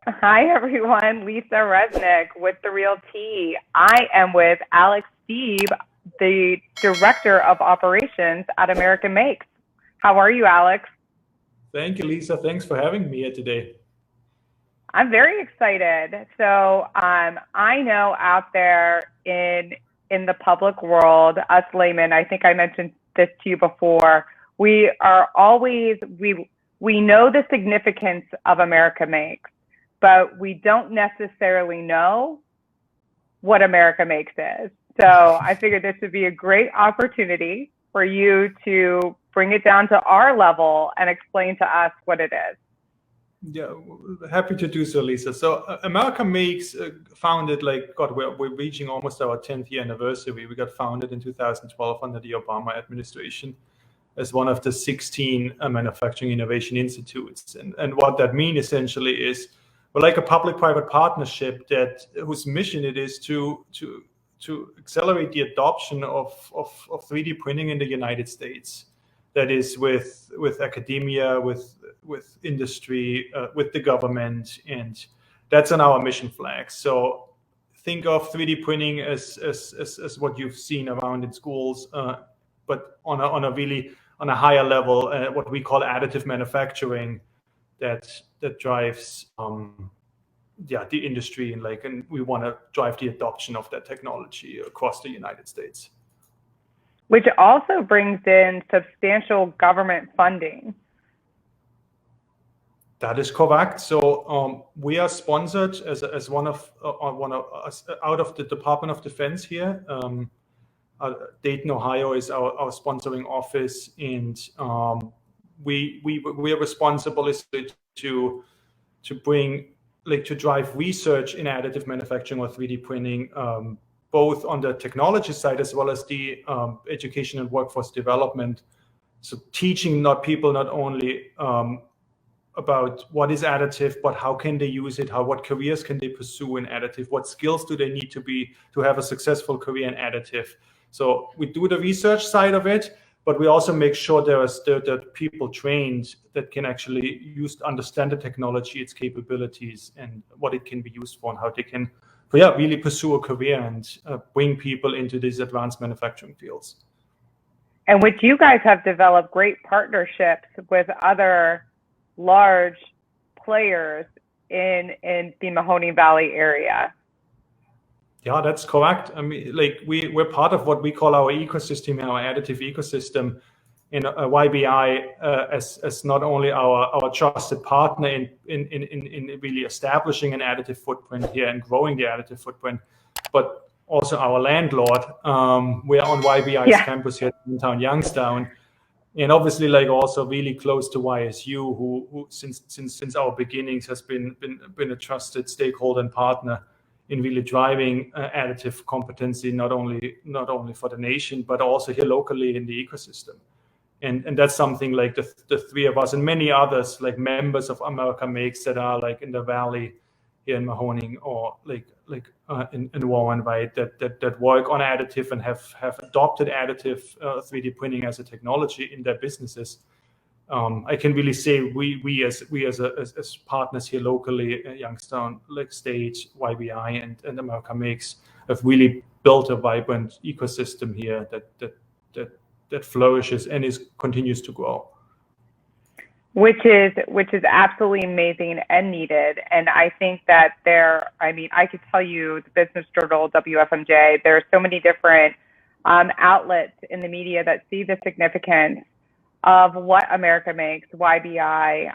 Hi, everyone. Lisa Resnick with The Real Tea. I am with Alex Steeb, the Director of Operations at American Makes. How are you, Alex? Thank you, Lisa. Thanks for having me here today. I'm very excited. So I know out there in the public world, us laymen, I think I mentioned this to you before, we are always we know the significance of America Makes, but we don't necessarily know what America Makes is. So I figured this would be a great opportunity for you to bring it down to our level and explain to us what it is. Yeah, happy to do so, Lisa. So America Makes founded, God, we're reaching almost our 10th year anniversary. We got founded in 2012 under the Obama administration as one of the 16 manufacturing innovation institutes. And what that means essentially is we're like a public-private partnership whose mission it is to accelerate the adoption of 3D printing in the United States. That is with academia, with industry, with the government, and that's on our mission flag. So think of 3D printing as what you've seen around in schools, but on a higher level, what we call additive manufacturing, that drives the industry, and we want to drive the adoption of that technology across the United States. Which also brings in substantial government funding. That is correct. So we are sponsored as one of out of the Department of Defense here. Dayton, Ohio is our sponsoring office, and we are responsible to bring to drive research in additive manufacturing or 3D printing, both on the technology side as well as the education and workforce development. So teaching people not only about what is additive, but how can they use it, what careers can they pursue in additive, what skills do they need to have a successful career in additive. So we do the research side of it, but we also make sure there are people trained that can actually understand the technology, its capabilities, and what it can be used for, and how they can really pursue a career and bring people into these advanced manufacturing fields. And which you guys have developed great partnerships with other large players in the Mahoning Valley area. Yeah, that's correct. I mean, we're part of what we call our ecosystem, our additive ecosystem, in YBI as not only our trusted partner in really establishing an additive footprint here and growing the additive footprint, but also our landlord. We're on YBI's campus here in town, Youngstown, and obviously also really close to YSU, who since our beginnings has been a trusted stakeholder and partner in really driving additive competency, not only for the nation, but also here locally in the ecosystem. And that's something the three of us and many others, members of America Makes, that are in the valley here in Mahoning or in Warren, right, that work on additive and have adopted additive 3D printing as a technology in their businesses. I can really say we as partners here locally, Youngstown, State, YBI, and America Makes, have really built a vibrant ecosystem here that flourishes and continues to grow. Which is absolutely amazing and needed. And I think that I could tell you the Business Journal, WFMJ, there are so many different outlets in the media that see the significance of what America Makes, YBI,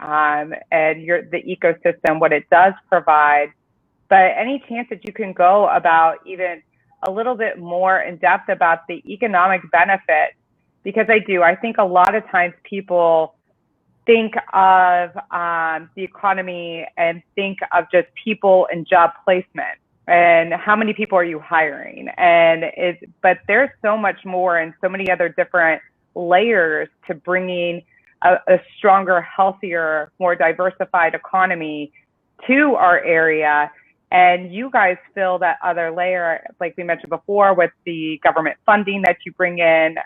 and the ecosystem, what it does provide. But any chance that you can go about even a little bit more in depth about the economic benefits, because I think a lot of times people think of the economy and think of just people and job placement and how many people are you hiring, but there's so much more and so many other different layers to bringing a stronger, healthier, more diversified economy to our area. And you guys fill that other layer, like we mentioned before, with the government funding that you bring in,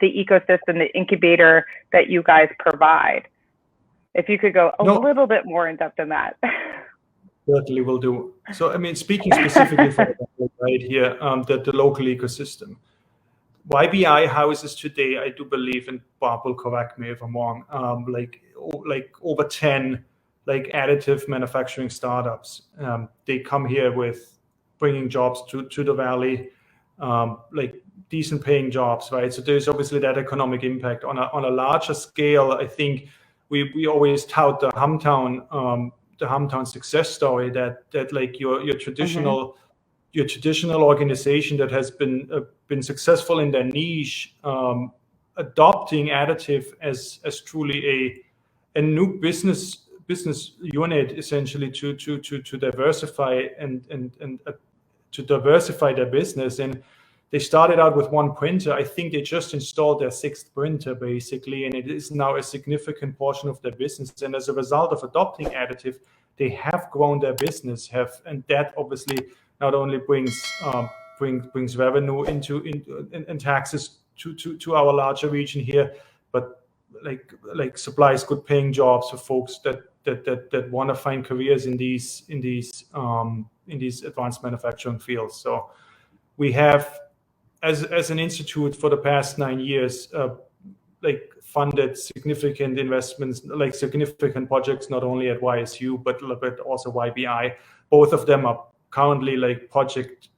the ecosystem, the incubator that you guys provide. If you could go a No. little bit more in depth in that. Certainly will do. So, I mean, speaking specifically for right here, the local ecosystem. YBI houses today, I do believe, and Bob will correct me if I'm wrong, like over 10 like additive manufacturing startups. They come here with bringing jobs to the valley, like decent paying jobs, right? So there's obviously that economic impact. On a larger scale, I think we always tout the Hamtown success story, that like your traditional your traditional organization that has been successful in their niche, adopting additive as truly a new business unit, essentially to diversify and to diversify their business. And they started out with one printer. I think they just installed their 6th printer basically, and it is now a significant portion of their business. And as a result of adopting additive, they have grown their business, and that obviously not only brings revenue and taxes to our larger region here, but like supplies good paying jobs for folks that want to find careers in these advanced manufacturing fields. So we have, as an institute for the past 9 years, like funded significant investments, like significant projects, not only at YSU but also YBI. Both of them are currently like project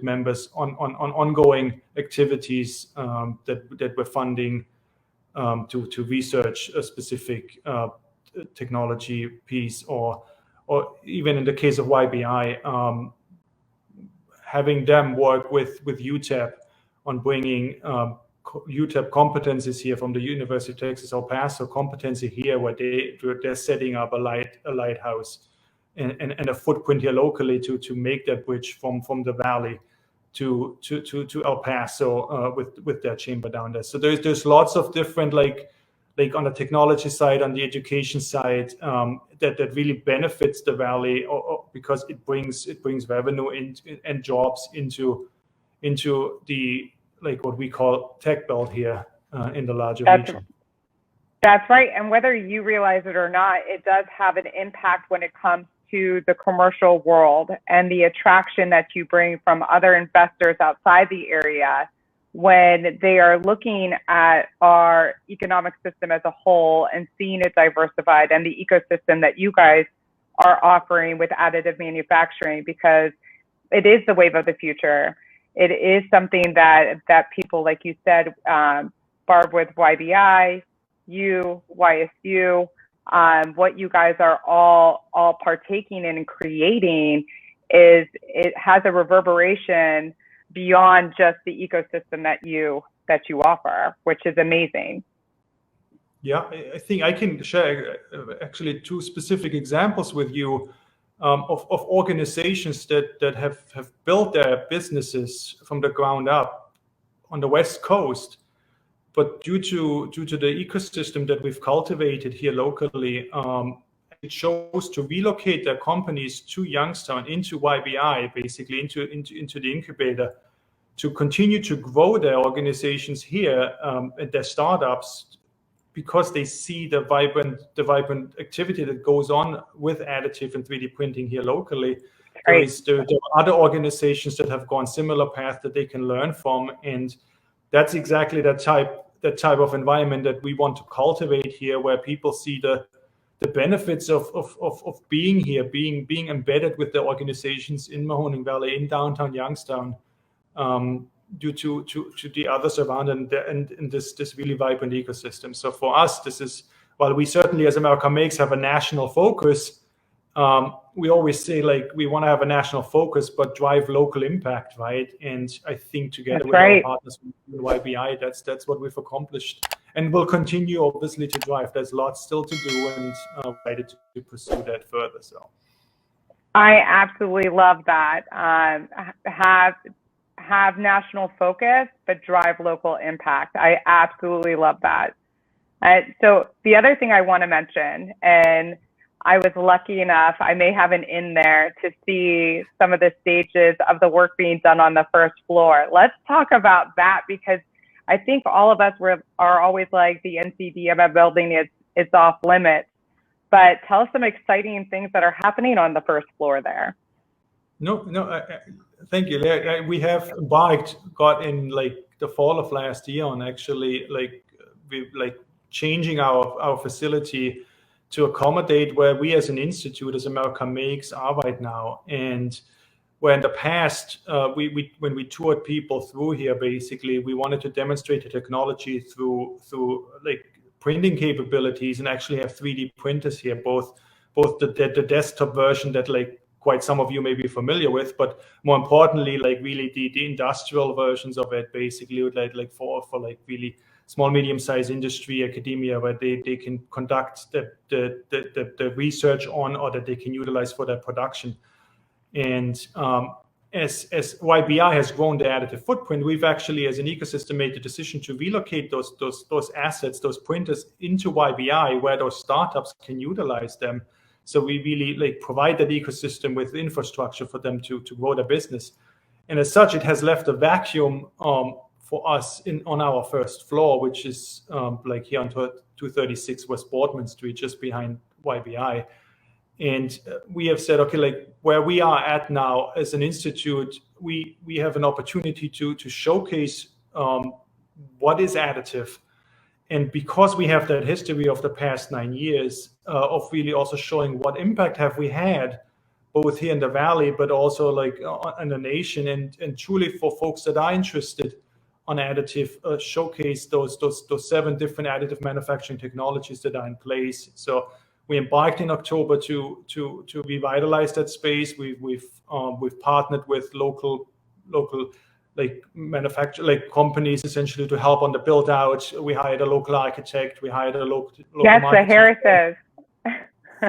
members on ongoing activities that we're funding to research a specific technology piece, or even in the case of YBI, having them work with UTEP on bringing UTEP competencies here from the University of Texas El Paso, competency here where they're setting up a lighthouse and a footprint here locally to make that bridge from the valley to El Paso with their chamber down there. So there's lots of different like on the technology side, on the education side, that really benefits the valley, because it brings revenue and jobs into the, like what we call tech belt here in the larger region. That's right. And whether you realize it or not, it does have an impact when it comes to the commercial world and the attraction that you bring from other investors outside the area when they are looking at our economic system as a whole and seeing it diversified, and the ecosystem that you guys are offering with additive manufacturing, because it is the wave of the future. It is something that people, like you said, Barb, with YBI, YSU, what you guys are all partaking in and creating it has a reverberation beyond just the ecosystem that you offer, which is amazing. Yeah, I think I can share actually 2 specific examples with you of organizations that have built their businesses from the ground up on the West Coast, but due to the ecosystem that we've cultivated here locally, it chose to relocate their companies to Youngstown, into YBI, basically into the incubator, to continue to grow their organizations here and their startups, because they see the vibrant activity that goes on with additive and 3D printing here locally. Right. There are other organizations that have gone similar path that they can learn from, and that's exactly that type of environment that we want to cultivate here, where people see the benefits of being here, being embedded with the organizations in Mahoning Valley, in downtown Youngstown, due to the others around and this really vibrant ecosystem. So for us, this is, while we certainly as America Makes have a national focus, we always say like we want to have a national focus but drive local impact, right? And I think together with our partners with YBI, that's what we've accomplished, and we'll continue obviously to drive. There's lots still to do, and ready to pursue that further. So I absolutely love that. Have national focus but drive local impact. I absolutely love that. So the other thing I want to mention, and I was lucky enough, I may have an in there, to see some of the stages of the work being done on the first floor. Let's talk about that, because I think all of us are always like, the NCDMF building it's off limits. But tell us some exciting things that are happening on the first floor there. Thank you. We have got in like the fall of last year on actually changing our facility to accommodate where we as an institute, as America Makes, are right now. And where in the past, when we toured people through here, basically, we wanted to demonstrate the technology through like printing capabilities and actually have 3D printers here, both the desktop version that like quite some of you may be familiar with, but more importantly, like really the industrial versions of it, basically like for like really small, medium-sized industry, academia, where they can conduct the research on, or that they can utilize for their production. And as YBI has grown the additive footprint, we've actually, as an ecosystem, made the decision to relocate those assets, those printers, into YBI, where those startups can utilize them. So we really like provide that ecosystem with infrastructure for them to grow their business. And as such, it has left a vacuum for us on our first floor, which is like here on 236 West Boardman Street, just behind YBI. And we have said, okay, like where we are at now as an institute, we have an opportunity to showcase what is additive. And because we have that history of the past 9 years of really also showing what impact have we had, both here in the Valley, but also like in the nation, and truly for folks that are interested on additive, showcase those 7 different additive manufacturing technologies that are in place. So we embarked in October to revitalize that space. We've partnered with local like companies essentially to help on the build out. We hired a local architect. We hired a local yes, the Harrises.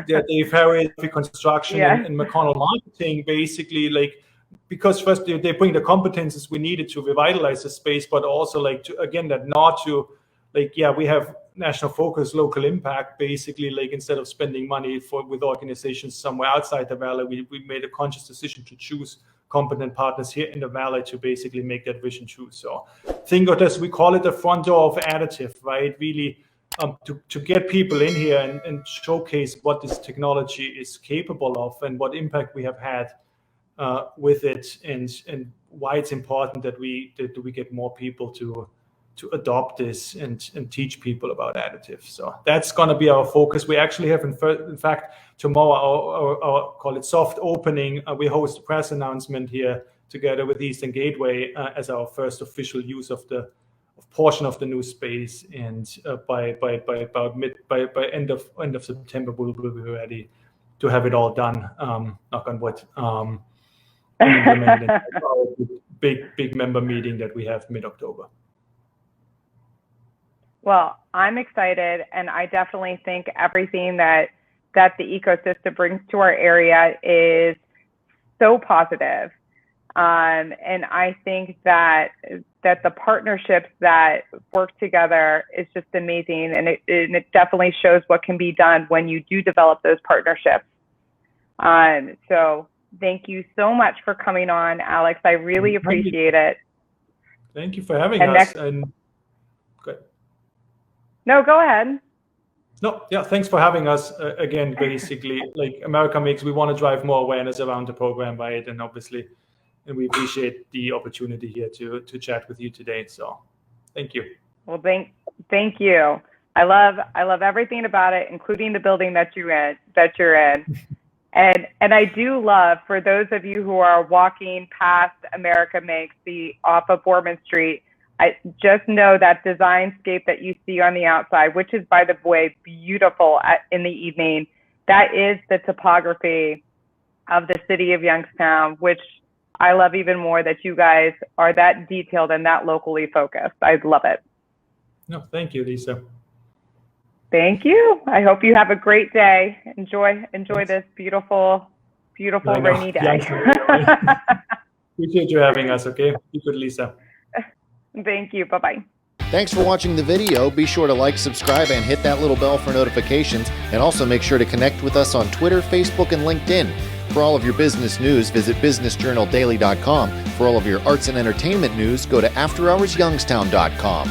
Yeah, Dave Harris, construction, and McConnell marketing, basically, like, because first they bring the competences we needed to revitalize the space, but also like to, again, that not to like, yeah, we have national focus, local impact, basically, like instead of spending money with organizations somewhere outside the Valley, we made a conscious decision to choose competent partners here in the Valley to basically make that vision true. So think of this, we call it the front door of additive, right? Really to get people in here and showcase what this technology is capable of and what impact we have had with it, and why it's important that we get more people to adopt this and teach people about additive. So that's going to be our focus. We actually have, in fact, tomorrow, our call it soft opening. We host a press announcement here together with Eastern Gateway as our first official use of the portion of the new space. And by end of September, we'll be ready to have it all done. Knock on wood. Big member meeting that we have mid-October. Well, I'm excited, and I definitely think everything that the ecosystem brings to our area is so positive. And I think that the partnerships that work together is just amazing, and it definitely shows what can be done when you do develop those partnerships. So thank you so much for coming on, Alex. I really appreciate it. Thank you for having us. No, go ahead. No, yeah, thanks for having us again. Basically, like America Makes, we want to drive more awareness around the program, right? And obviously, and we appreciate the opportunity here to chat with you today. So, thank you. Well, thank you. I love everything about it, including the building that you're in. And I do love, for those of you who are walking past America Makes, off of Boardman Street, I just know that designscape that you see on the outside, which is, by the way, beautiful in the evening, that is the topography of the city of Youngstown, which I love even more, that you guys are that detailed and that locally focused. I love it. No, thank you, Lisa. Thank you. I hope you have a great day. Enjoy this beautiful rainy day. Appreciate you having us. Okay, be good, Lisa. Thank you. Bye-bye. Thanks for watching the video. Be sure to like, subscribe, and hit that little bell for notifications. And also make sure to connect with us on Twitter, Facebook, and LinkedIn. For all of your business news, visit businessjournaldaily.com. For all of your arts and entertainment news, go to afterhoursyoungstown.com.